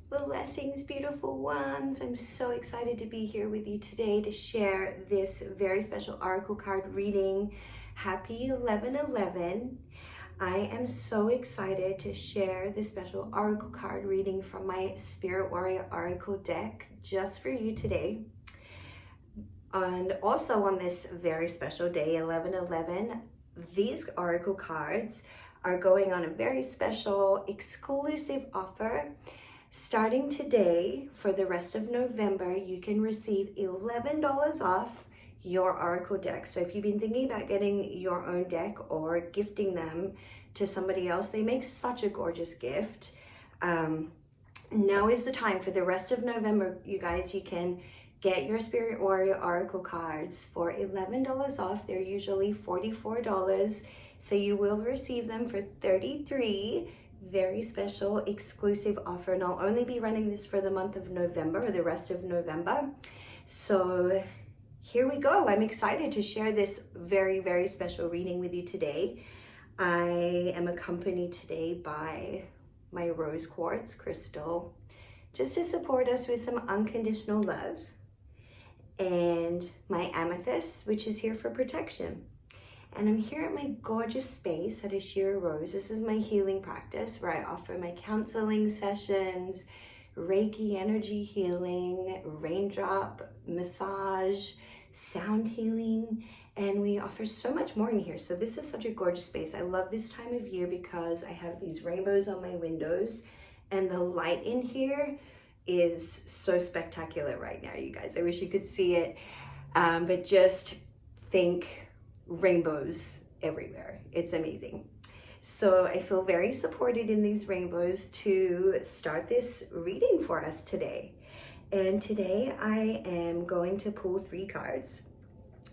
Blessings, beautiful ones. I'm so excited to be here with you today to share this very special oracle card reading. Happy 11/11. I am so excited to share this special oracle card reading from my Spirit Warrior Oracle deck just for you today. And also on this very special day, 11/11, these oracle cards are going on a very special exclusive offer. Starting today, for the rest of November, you can receive $11 off your Oracle deck. So if you've been thinking about getting your own deck or gifting them to somebody else, they make such a gorgeous gift. Now is the time. For the rest of November, you guys, you can get your Spirit Warrior Oracle cards for $11 off. They're usually $44. So you will receive them for $33. Very special exclusive offer, and I'll only be running this for the month of November, or the rest of November. So here we go. I'm excited to share this very, very special reading with you today. I am accompanied today by my rose quartz crystal, just to support us with some unconditional love, and my amethyst, which is here for protection. And I'm here at my gorgeous space at Ashira Rose. This is my healing practice where I offer my counseling sessions, Reiki energy healing, raindrop massage, sound healing, and we offer so much more in here. So this is such a gorgeous space. I love this time of year because I have these rainbows on my windows, and the light in here is so spectacular right now, you guys. I wish you could see it, but just think rainbows everywhere. It's amazing. So I feel very supported in these rainbows to start this reading for us today. And today I am going to pull 3 cards.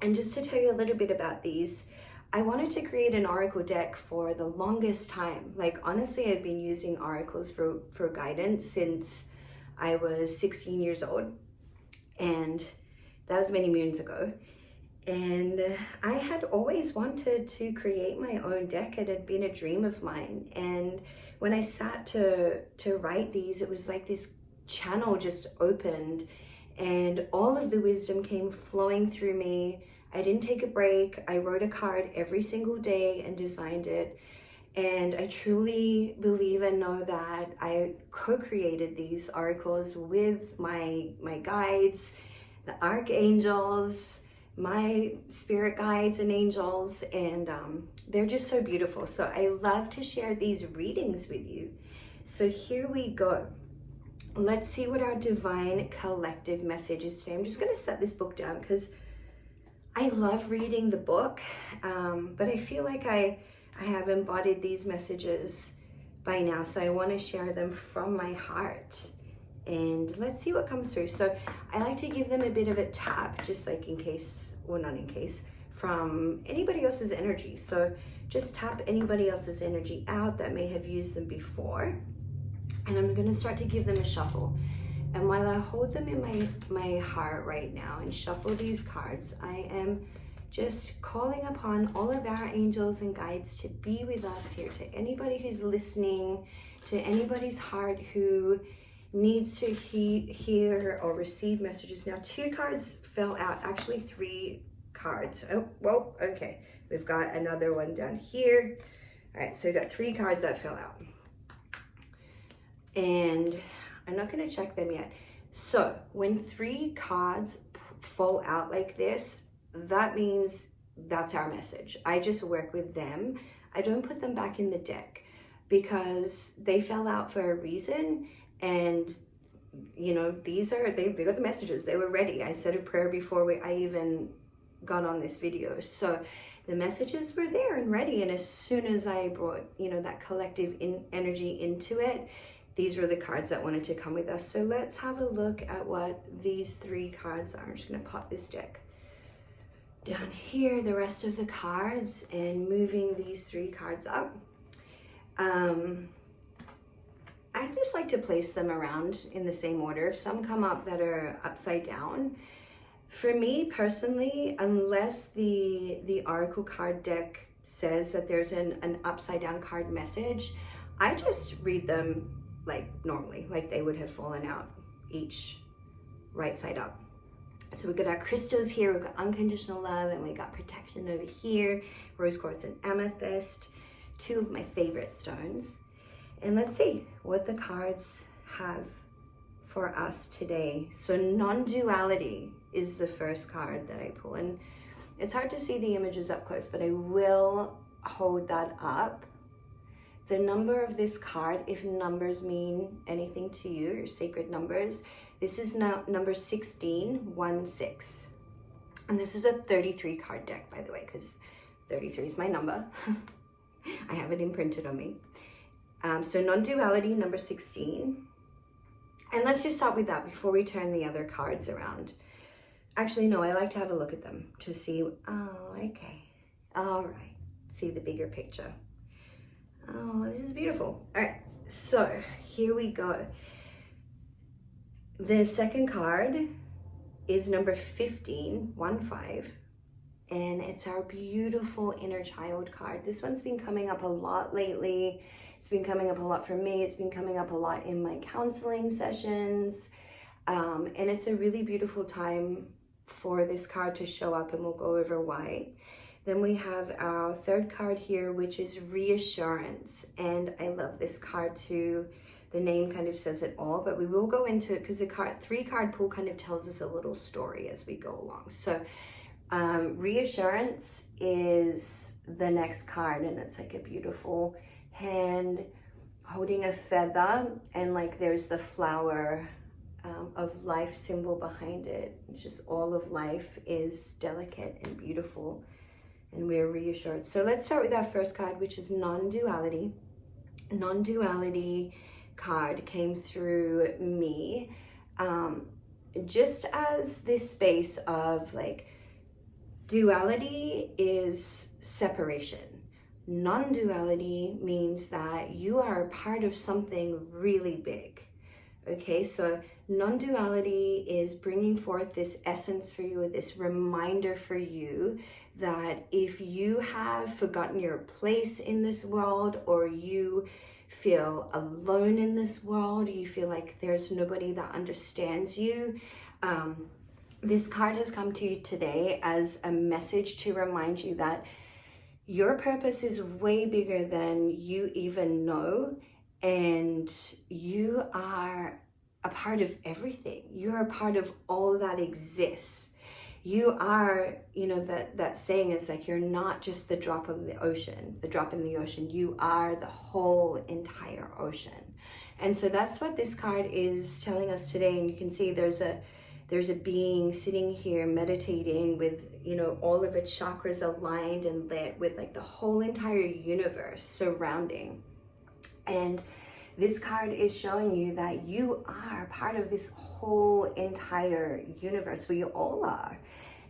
And just to tell you a little bit about these, I wanted to create an oracle deck for the longest time. Like, honestly, I've been using oracles for guidance since I was 16 years old. And that was many moons ago. And I had always wanted to create my own deck. It had been a dream of mine. And when I sat to write these, it was like this channel just opened and all of the wisdom came flowing through me. I didn't take a break. I wrote a card every single day and designed it. And I truly believe and know that I co-created these oracles with my guides, the archangels, my spirit guides and angels, and they're just so beautiful. So I love to share these readings with you. So here we go. Let's see what our divine collective message is today. I'm just going to set this book down because I love reading the book, but I feel like I have embodied these messages by now, so I want to share them from my heart. And let's see what comes through. So I like to give them a bit of a tap, just like in case, well, not in case, from anybody else's energy. So just tap anybody else's energy out that may have used them before. And I'm going to start to give them a shuffle. And while I hold them in my heart right now and shuffle these cards, I am just calling upon all of our angels and guides to be with us here, to anybody who's listening, to anybody's heart who needs to hear or receive messages. Now 2 cards fell out, actually 3 cards. Oh, well, okay. We've got another one down here. All right, so we've got 3 cards that fell out. And I'm not gonna check them yet. So when 3 cards fall out like this, that means that's our message. I just work with them. I don't put them back in the deck because they fell out for a reason. And you know, they got the messages. They were ready. I said a prayer before I even got on this video. So the messages were there and ready. And as soon as I brought, that collective energy into it, these were the cards that wanted to come with us. So let's have a look at what these 3 cards are. I'm just going to pop this deck down here, the rest of the cards, and moving these 3 cards up. I just like to place them around in the same order. If some come up that are upside down, for me personally, unless the oracle card deck says that there's an upside down card message, I just read them like normally, like they would have fallen out each right side up. So we got our crystals here, we've got unconditional love, and we got protection over here, rose quartz and amethyst, two of my favorite stones. And let's see what the cards have for us today. So non-duality is the first card that I pull, and it's hard to see the images up close, but I will hold that up. The number of this card, if numbers mean anything to you, your sacred numbers, this is now number 1616. And this is a 33 card deck, by the way, because 33 is my number. I have it imprinted on me. So non-duality, number 16. And let's just start with that before we turn the other cards around. Actually, no, I like to have a look at them to see, oh, okay. All right, see the bigger picture. Oh, this is beautiful. All right, so here we go. The second card is number 15, 1-5, and it's our beautiful inner child card. This one's been coming up a lot lately. It's been coming up a lot for me. It's been coming up a lot in my counseling sessions, and it's a really beautiful time for this card to show up, and we'll go over why. Then we have our third card here, which is reassurance, and I love this card too. The name kind of says it all, but we will go into it because the three card pool kind of tells us a little story as we go along. So reassurance is the next card, and it's like a beautiful hand holding a feather, and like there's the flower of life symbol behind it. It's just all of life is delicate and beautiful, and we're reassured. So let's start with our first card, which is non-duality. Non-duality card came through me just as this space of like, duality is separation. Non-duality means that you are a part of something really big. Okay, so non-duality is bringing forth this essence for you, this reminder for you that if you have forgotten your place in this world, or you feel alone in this world, you feel like there's nobody that understands you, this card has come to you today as a message to remind you that your purpose is way bigger than you even know, and you are a part of everything. You're a part of all that exists. You are, you know, that saying is like, you're not just the drop of the ocean, the drop in the ocean. You are the whole entire ocean. And so that's what this card is telling us today. And you can see there's a being sitting here meditating with, you know, all of its chakras aligned and lit, with like the whole entire universe surrounding. And this card is showing you that you are part of this whole entire universe. We all are.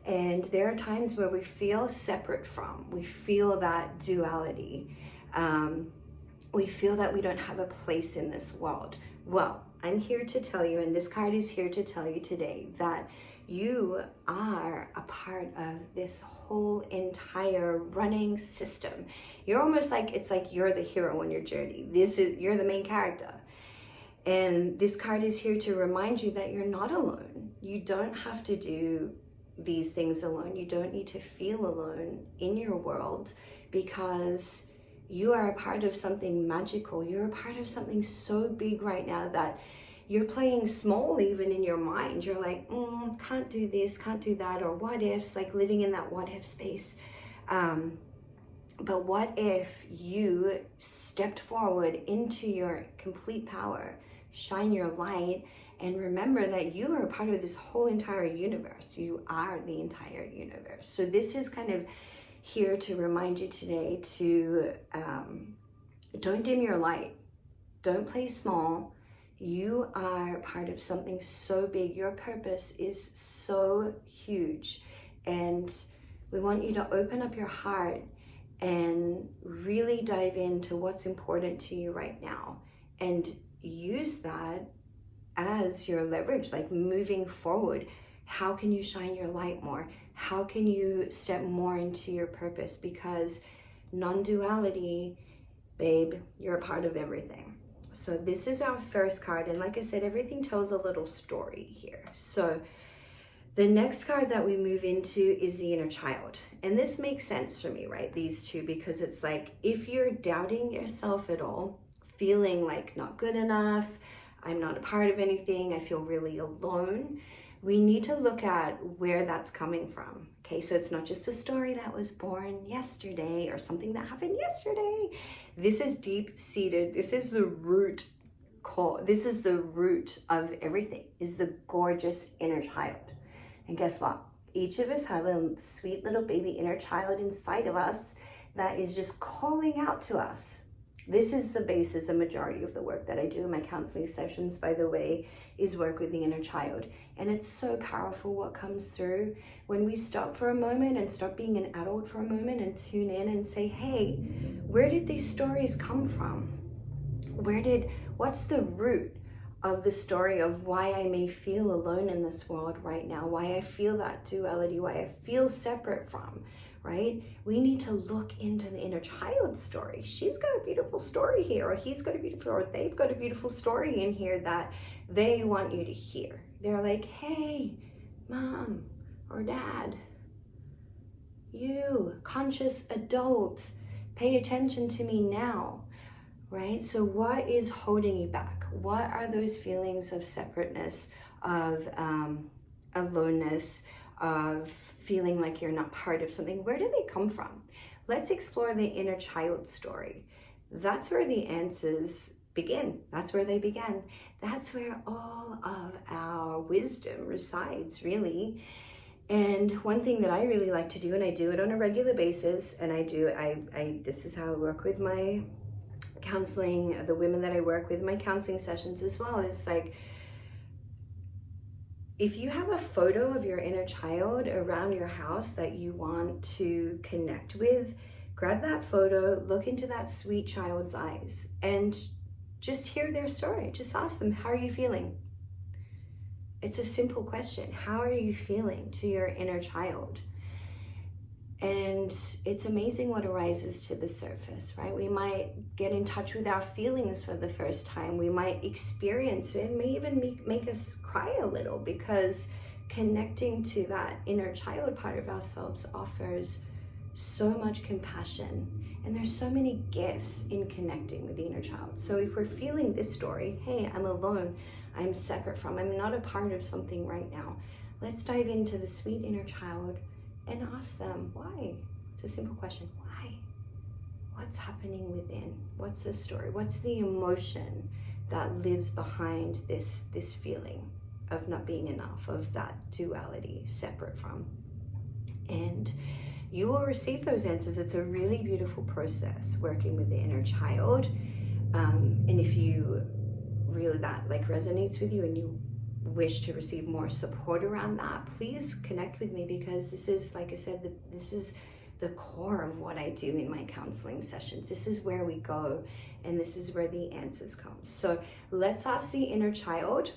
And there are times where we feel separate from, we feel that duality. We feel that we don't have a place in this world. Well, I'm here to tell you, and this card is here to tell you today, that you are a part of this whole entire running system. You're almost like, it's like you're the hero on your journey. You're the main character. And this card is here to remind you that you're not alone. You don't have to do these things alone. You don't need to feel alone in your world, because you are a part of something magical. You're a part of something so big right now that you're playing small even in your mind. You're like, can't do this, can't do that, or what ifs, like living in that what if space. But what if you stepped forward into your complete power, shine your light, and remember that you are a part of this whole entire universe. You are the entire universe. So this is kind of here to remind you today to don't dim your light. Don't play small. You are part of something so big. Your purpose is so huge. And we want you to open up your heart and really dive into what's important to you right now, and use that as your leverage, like moving forward. How can you shine your light more? How can you step more into your purpose? Because non-duality, babe, you're a part of everything. So this is our first card, and like I said, everything tells a little story here. So the next card that we move into is the inner child. And this makes sense for me, right? These two, because it's like, if you're doubting yourself at all, feeling like not good enough, I'm not a part of anything, I feel really alone, we need to look at where that's coming from. Okay, so it's not just a story that was born yesterday or something that happened yesterday. This is deep-seated. This is the root core. This is the root of everything, is the gorgeous inner child. And guess what? Each of us have a sweet little baby inner child inside of us that is just calling out to us. This is the basis, a majority of the work that I do in my counseling sessions, by the way, is work with the inner child. And it's so powerful what comes through when we stop for a moment and stop being an adult for a moment and tune in and say, hey, where did these stories come from? What's the root of the story of why I may feel alone in this world right now, why I feel that duality, why I feel separate from, right? We need to look into the inner child story. She's got a beautiful story here, or he's got a beautiful, or they've got a beautiful story in here that they want you to hear. They're like, hey, mom or dad, you, conscious adult, pay attention to me now, right? So what is holding you back? What are those feelings of separateness, of aloneness, of feeling like you're not part of something? Where do they come from? Let's explore the inner child story. That's where the answers begin. That's where they began. That's where all of our wisdom resides, really. And one thing that I really like to do, and I do it on a regular basis, and this is how I work with my counseling, the women that I work with, my counseling sessions as well, is like, if you have a photo of your inner child around your house that you want to connect with, grab that photo, look into that sweet child's eyes, and just hear their story. Just ask them, how are you feeling? It's a simple question. How are you feeling to your inner child? And it's amazing what arises to the surface, right? We might get in touch with our feelings for the first time. We might experience it. It may even make us cry a little, because connecting to that inner child part of ourselves offers so much compassion. And there's so many gifts in connecting with the inner child. So if we're feeling this story, hey, I'm alone, I'm separate from, I'm not a part of something right now, let's dive into the sweet inner child and ask them why. It's a simple question. Why? What's happening within? What's the story? What's the emotion that lives behind this feeling of not being enough, of that duality, separate from? And you will receive those answers. It's a really beautiful process working with the inner child. And if you really, that like resonates with you and you wish to receive more support around that, please connect with me, because this is, like I said, this is the core of what I do in my counseling sessions. This is where we go, and this is where the answers come. So let's ask the inner child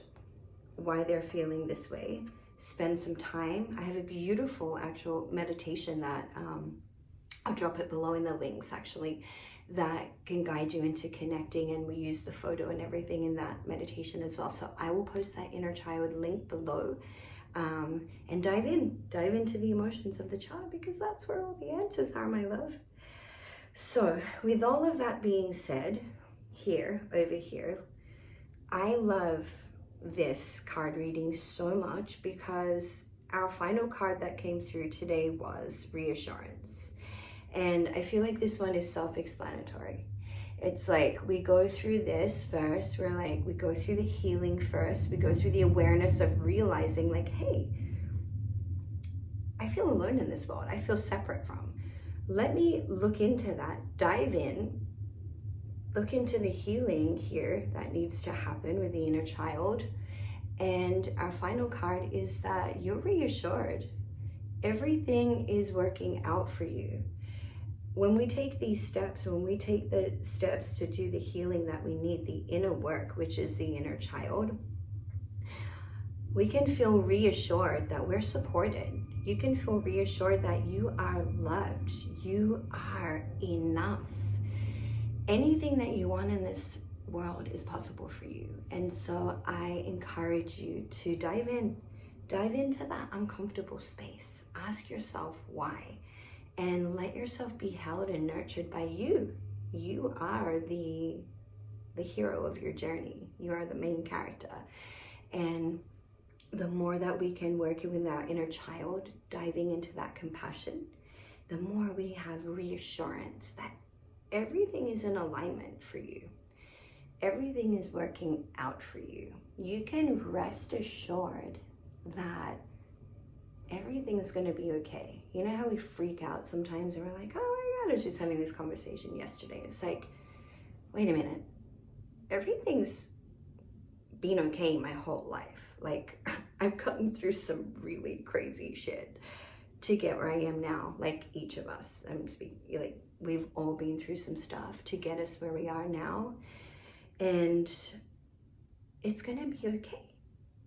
why they're feeling this way. Spend some time. I have a beautiful actual meditation that I'll drop it below in the links, actually, that can guide you into connecting, and we use the photo and everything in that meditation as well. So I will post that inner child link below, and dive into the emotions of the child, because that's where all the answers are, my love. So with all of that being said, over here, I love this card reading so much, because our final card that came through today was reassurance. And I feel like this one is self-explanatory. It's like, we go through this first, we go through the healing first, we go through the awareness of realizing like, hey, I feel alone in this world, I feel separate from. Let me look into that, dive in, look into the healing here that needs to happen with the inner child. And our final card is that you're reassured. Everything is working out for you. When we take these steps, when we take the steps to do the healing that we need, the inner work, which is the inner child, we can feel reassured that we're supported. You can feel reassured that you are loved. You are enough. Anything that you want in this world is possible for you. And so I encourage you to dive into that uncomfortable space. Ask yourself why, and let yourself be held and nurtured by you. You are the hero of your journey. You are the main character. And the more that we can work with our inner child, diving into that compassion, the more we have reassurance that everything is in alignment for you. Everything is working out for you. You can rest assured that everything is going to be okay. You know how we freak out sometimes and we're like, oh my God, I was just having this conversation yesterday. It's like, wait a minute. Everything's been okay my whole life. Like, I've gotten through some really crazy shit to get where I am now. Like, each of us, I'm speaking, like, we've all been through some stuff to get us where we are now. And it's gonna be okay.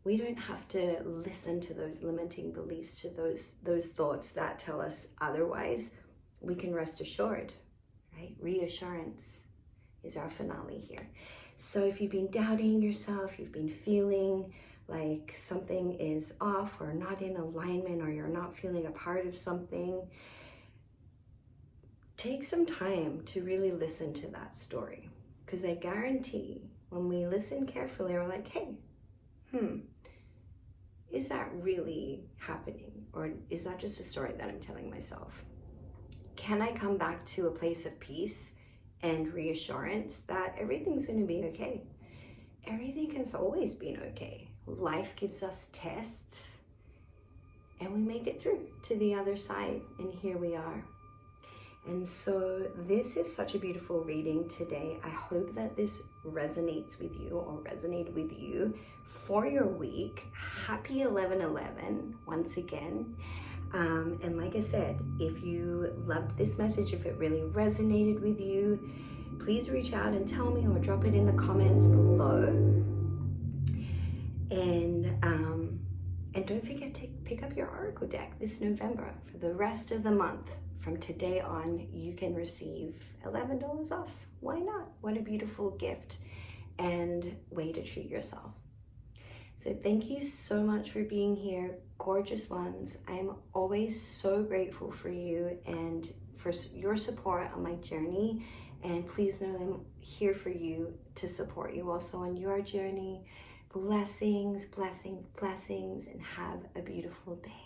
We don't have to listen to those limiting beliefs, to those thoughts that tell us otherwise. We can rest assured, right? Reassurance is our finale here. So if you've been doubting yourself, you've been feeling like something is off or not in alignment, or you're not feeling a part of something, take some time to really listen to that story. Because I guarantee when we listen carefully, we're like, hey, is that really happening? Or is that just a story that I'm telling myself? Can I come back to a place of peace and reassurance that everything's going to be okay? Everything has always been okay. Life gives us tests and we make it through to the other side, and here we are. And so this is such a beautiful reading today. I hope that this resonates with you or resonated with you for your week. Happy 11/11 once again. And like I said, if you loved this message, if it really resonated with you, please reach out and tell me, or drop it in the comments below. And don't forget to pick up your Oracle deck this November. For the rest of the month, from today on, you can receive $11 off. Why not? What a beautiful gift and way to treat yourself. So thank you so much for being here, gorgeous ones. I'm always so grateful for you and for your support on my journey. And please know I'm here for you to support you also on your journey. Blessings, blessings, blessings, and have a beautiful day.